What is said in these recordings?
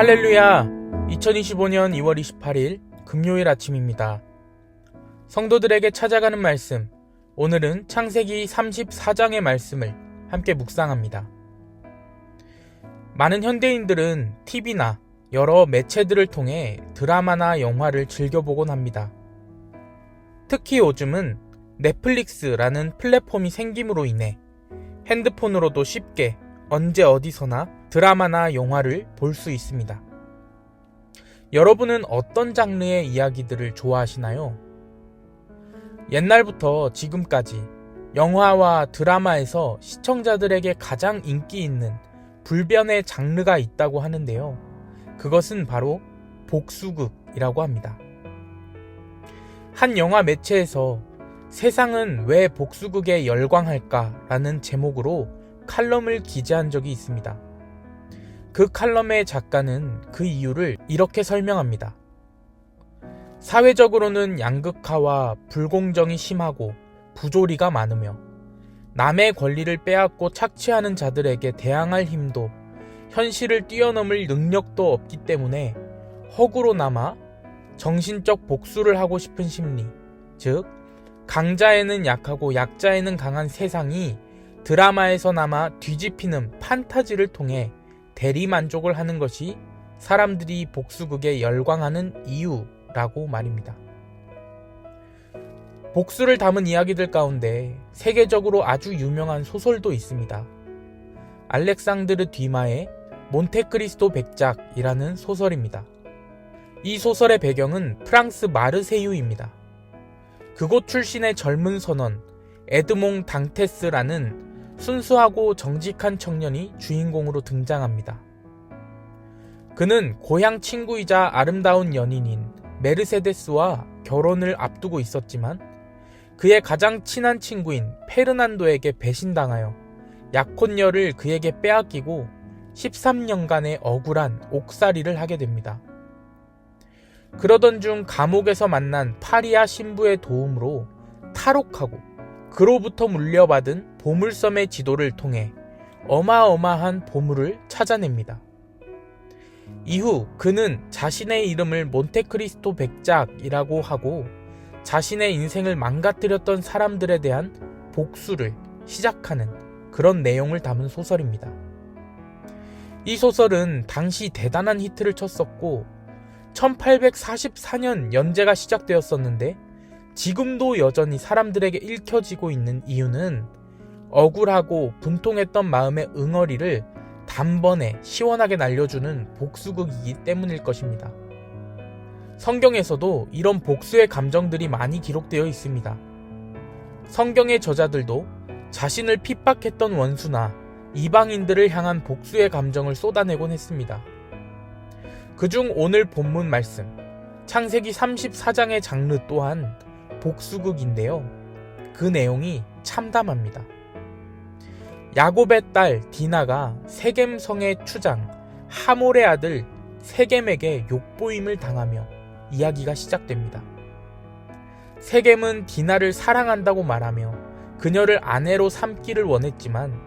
할렐루야! 2025년 2월 28일 금요일 아침입니다. 성도들에게 찾아가는 말씀, 오늘은 창세기 34장의 말씀을 함께 묵상합니다. 많은 현대인들은 TV나 여러 매체들을 통해 드라마나 영화를 즐겨보곤 합니다. 특히 요즘은 넷플릭스라는 플랫폼이 생김으로 인해 핸드폰으로도 쉽게 언제 어디서나 드라마나 영화를 볼 수 있습니다. 여러분은 어떤 장르의 이야기들을 좋아하시나요? 옛날부터 지금까지 영화와 드라마에서 시청자들에게 가장 인기 있는 불변의 장르가 있다고 하는데요. 그것은 바로 복수극이라고 합니다. 한 영화 매체에서 세상은 왜 복수극에 열광할까라는 제목으로 칼럼을 기재한 적이 있습니다. 그 칼럼의 작가는 그 이유를 이렇게 설명합니다. 사회적으로는 양극화와 불공정이 심하고 부조리가 많으며 남의 권리를 빼앗고 착취하는 자들에게 대항할 힘도 현실을 뛰어넘을 능력도 없기 때문에 허구로 남아 정신적 복수를 하고 싶은 심리, 즉 강자에는 약하고 약자에는 강한 세상이 드라마에서나마 뒤집히는 판타지를 통해 대리만족을 하는 것이 사람들이 복수극에 열광하는 이유라고 말입니다. 복수를 담은 이야기들 가운데 세계적으로 아주 유명한 소설도 있습니다. 알렉상드르 듀마의 몬테크리스토 백작이라는 소설입니다. 이 소설의 배경은 프랑스 마르세유입니다. 그곳 출신의 젊은 선원 에드몽 당테스라는 순수하고 정직한 청년이 주인공으로 등장합니다. 그는 고향 친구이자 아름다운 연인인 메르세데스와 결혼을 앞두고 있었지만 그의 가장 친한 친구인 페르난도에게 배신당하여 약혼녀를 그에게 빼앗기고 13년간의 억울한 옥살이를 하게 됩니다. 그러던 중 감옥에서 만난 파리아 신부의 도움으로 탈옥하고 그로부터 물려받은 보물섬의 지도를 통해 어마어마한 보물을 찾아냅니다. 이후 그는 자신의 이름을 몬테크리스토 백작이라고 하고 자신의 인생을 망가뜨렸던 사람들에 대한 복수를 시작하는 그런 내용을 담은 소설입니다. 이 소설은 당시 대단한 히트를 쳤었고 1844년 연재가 시작되었었는데 지금도 여전히 사람들에게 읽혀지고 있는 이유는 억울하고 분통했던 마음의 응어리를 단번에 시원하게 날려주는 복수극이기 때문일 것입니다. 성경에서도 이런 복수의 감정들이 많이 기록되어 있습니다. 성경의 저자들도 자신을 핍박했던 원수나 이방인들을 향한 복수의 감정을 쏟아내곤 했습니다. 그중 오늘 본문 말씀, 창세기 34장의 장르 또한 복수극인데요. 그 내용이 참담합니다. 야곱의 딸 디나가 세겜성의 추장 하몰의 아들 세겜에게 욕보임을 당하며 이야기가 시작됩니다. 세겜은 디나를 사랑한다고 말하며 그녀를 아내로 삼기를 원했지만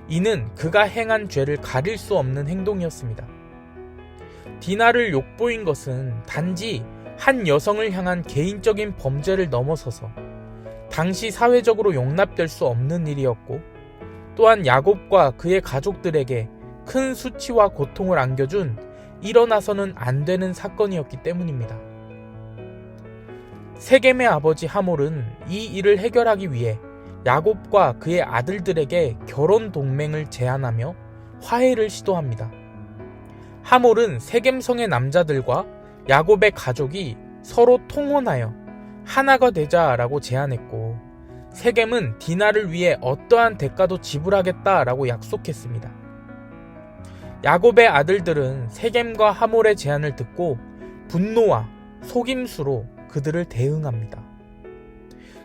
이는 그가 행한 죄를 가릴 수 없는 행동이었습니다. 디나를 욕보인 것은 단지 한 여성을 향한 개인적인 범죄를 넘어서서 당시 사회적으로 용납될 수 없는 일이었고 또한 야곱과 그의 가족들에게 큰 수치와 고통을 안겨준 일어나서는 안 되는 사건이었기 때문입니다. 세겜의 아버지 하몰은 이 일을 해결하기 위해 야곱과 그의 아들들에게 결혼 동맹을 제안하며 화해를 시도합니다. 하몰은 세겜성의 남자들과 야곱의 가족이 서로 통혼하여 하나가 되자라고 제안했고 세겜은 디나를 위해 어떠한 대가도 지불하겠다라고 약속했습니다. 야곱의 아들들은 세겜과 하몰의 제안을 듣고 분노와 속임수로 그들을 대응합니다.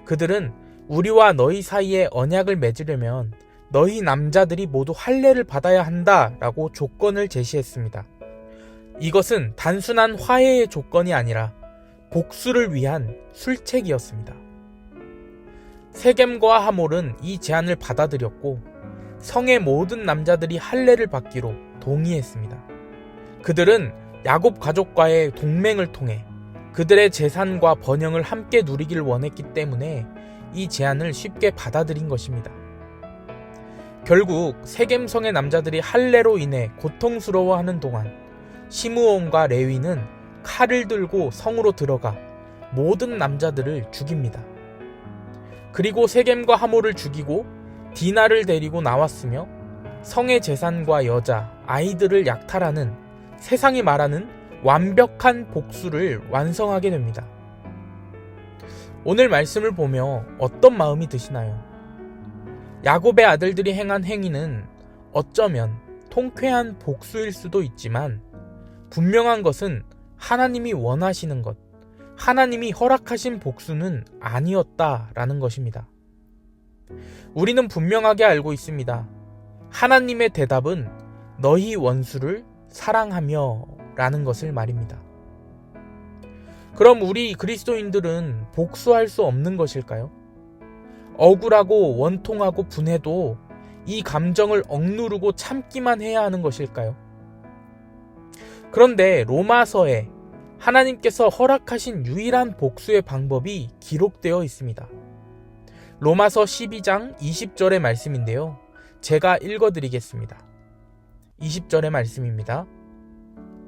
그들은 우리와 너희 사이에 언약을 맺으려면 너희 남자들이 모두 할례를 받아야 한다라고 조건을 제시했습니다. 이것은 단순한 화해의 조건이 아니라 복수를 위한 술책이었습니다. 세겜과 하몰은 이 제안을 받아들였고 성의 모든 남자들이 할례를 받기로 동의했습니다. 그들은 야곱 가족과의 동맹을 통해 그들의 재산과 번영을 함께 누리길 원했기 때문에 이 제안을 쉽게 받아들인 것입니다. 결국 세겜성의 남자들이 할례로 인해 고통스러워하는 동안 시므온과 레위는 칼을 들고 성으로 들어가 모든 남자들을 죽입니다. 그리고 세겜과 하몰을 죽이고 디나를 데리고 나왔으며 성의 재산과 여자, 아이들을 약탈하는 세상이 말하는 완벽한 복수를 완성하게 됩니다. 오늘 말씀을 보며 어떤 마음이 드시나요? 야곱의 아들들이 행한 행위는 어쩌면 통쾌한 복수일 수도 있지만 분명한 것은 하나님이 원하시는 것, 하나님이 허락하신 복수는 아니었다라는 것입니다. 우리는 분명하게 알고 있습니다. 하나님의 대답은 너희 원수를 사랑하며 라는 것을 말입니다. 그럼 우리 그리스도인들은 복수할 수 없는 것일까요? 억울하고 원통하고 분해도 이 감정을 억누르고 참기만 해야 하는 것일까요? 그런데 로마서에 하나님께서 허락하신 유일한 복수의 방법이 기록되어 있습니다. 로마서 12장 20절의 말씀인데요. 제가 읽어드리겠습니다. 20절의 말씀입니다.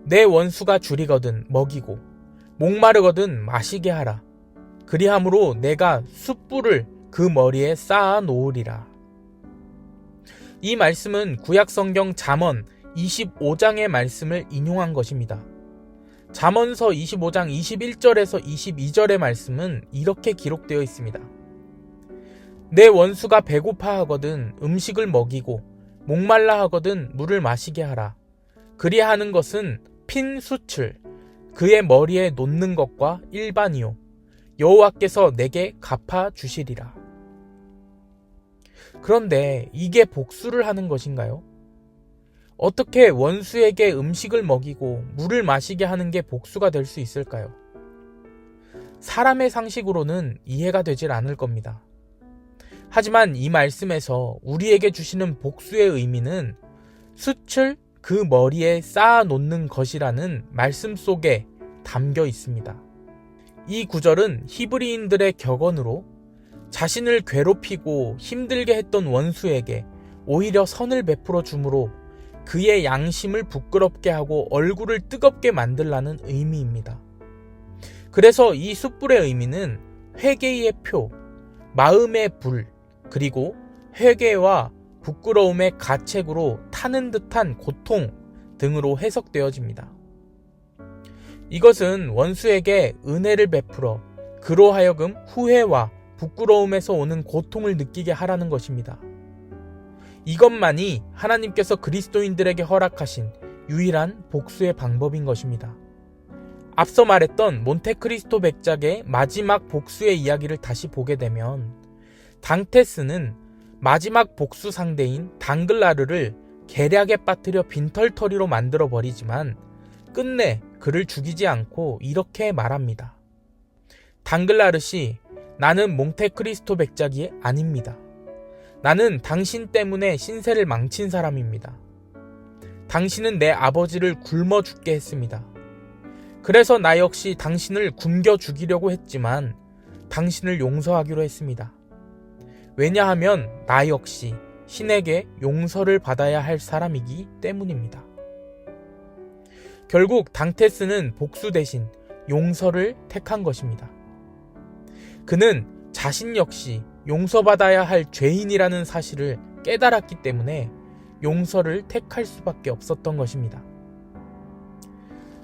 내 원수가 줄이거든 먹이고 목마르거든 마시게 하라. 그리함으로 내가 숯불을 그 머리에 쌓아 놓으리라. 이 말씀은 구약성경 잠언 25장의 말씀을 인용한 것입니다. 잠언서 25장 21절에서 22절의 말씀은 이렇게 기록되어 있습니다. 내 원수가 배고파 하거든 음식을 먹이고 목말라 하거든 물을 마시게 하라. 그리하는 것은 핀 숯을 그의 머리에 놓는 것과 일반이요 여호와께서 내게 갚아 주시리라. 그런데 이게 복수를 하는 것인가요? 어떻게 원수에게 음식을 먹이고 물을 마시게 하는 게 복수가 될 수 있을까요? 사람의 상식으로는 이해가 되질 않을 겁니다. 하지만 이 말씀에서 우리에게 주시는 복수의 의미는 숯을 그 머리에 쌓아 놓는 것이라는 말씀 속에 담겨 있습니다. 이 구절은 히브리인들의 격언으로 자신을 괴롭히고 힘들게 했던 원수에게 오히려 선을 베풀어 주므로 그의 양심을 부끄럽게 하고 얼굴을 뜨겁게 만들라는 의미입니다. 그래서 이 숯불의 의미는 회개의 표, 마음의 불, 그리고 회개와 부끄러움의 가책으로 타는 듯한 고통 등으로 해석되어집니다. 이것은 원수에게 은혜를 베풀어 그로 하여금 후회와 부끄러움에서 오는 고통을 느끼게 하라는 것입니다. 이것만이 하나님께서 그리스도인들에게 허락하신 유일한 복수의 방법인 것입니다. 앞서 말했던 몬테크리스토 백작의 마지막 복수의 이야기를 다시 보게 되면 당테스는 마지막 복수 상대인 당글라르를 계략에 빠뜨려 빈털터리로 만들어 버리지만 끝내 그를 죽이지 않고 이렇게 말합니다. 당글라르씨, 나는 몬테크리스토 백작이 아닙니다. 나는 당신 때문에 신세를 망친 사람입니다. 당신은 내 아버지를 굶어 죽게 했습니다. 그래서 나 역시 당신을 굶겨 죽이려고 했지만 당신을 용서하기로 했습니다. 왜냐하면 나 역시 신에게 용서를 받아야 할 사람이기 때문입니다. 결국 당테스는 복수 대신 용서를 택한 것입니다. 그는 자신 역시 용서받아야 할 죄인이라는 사실을 깨달았기 때문에 용서를 택할 수밖에 없었던 것입니다.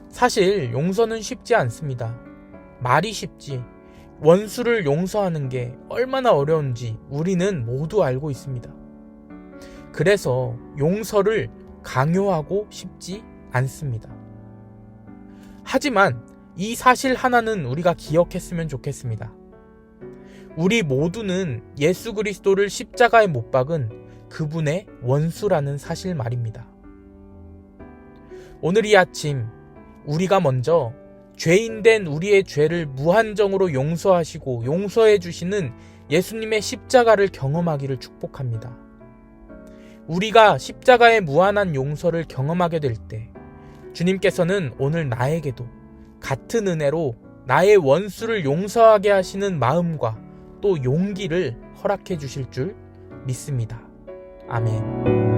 사실 용서는 쉽지 않습니다. 말이 쉽지 원수를 용서하는 게 얼마나 어려운지 우리는 모두 알고 있습니다. 그래서 용서를 강요하고 싶지 않습니다. 하지만 이 사실 하나는 우리가 기억했으면 좋겠습니다. 우리 모두는 예수 그리스도를 십자가에 못 박은 그분의 원수라는 사실 말입니다. 오늘 이 아침 우리가 먼저 죄인된 우리의 죄를 무한정으로 용서하시고 용서해 주시는 예수님의 십자가를 경험하기를 축복합니다. 우리가 십자가의 무한한 용서를 경험하게 될 때 주님께서는 오늘 나에게도 같은 은혜로 나의 원수를 용서하게 하시는 마음과 또 용기를 허락해 주실 줄 믿습니다. 아멘.